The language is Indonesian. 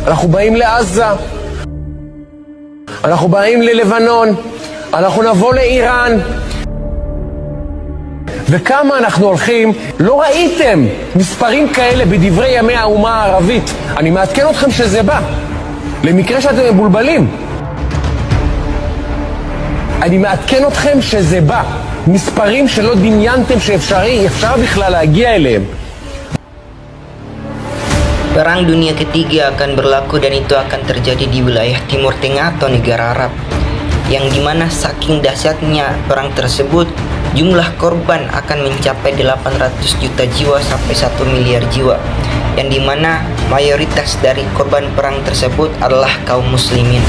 אנחנו באים לעזה, אנחנו באים ללבנון, אנחנו נבוא לאיראן. וכמה אנחנו הולכים, לא ראיתם מספרים כאלה בדברי ימי האומה הערבית. אני מעדכן אתכם שזה בא, למקרה שאתם מבולבלים. אני מעדכן אתכם שזה בא, מספרים שלא דמיינתם אפשר בכלל להגיע אליהם. Perang Dunia Ketiga akan berlaku dan itu akan terjadi di wilayah Timur Tengah atau negara Arab, yang dimana saking dahsyatnya perang tersebut, jumlah korban akan mencapai 800 juta jiwa sampai 1 miliar jiwa, yang dimana mayoritas dari korban perang tersebut adalah kaum muslimin.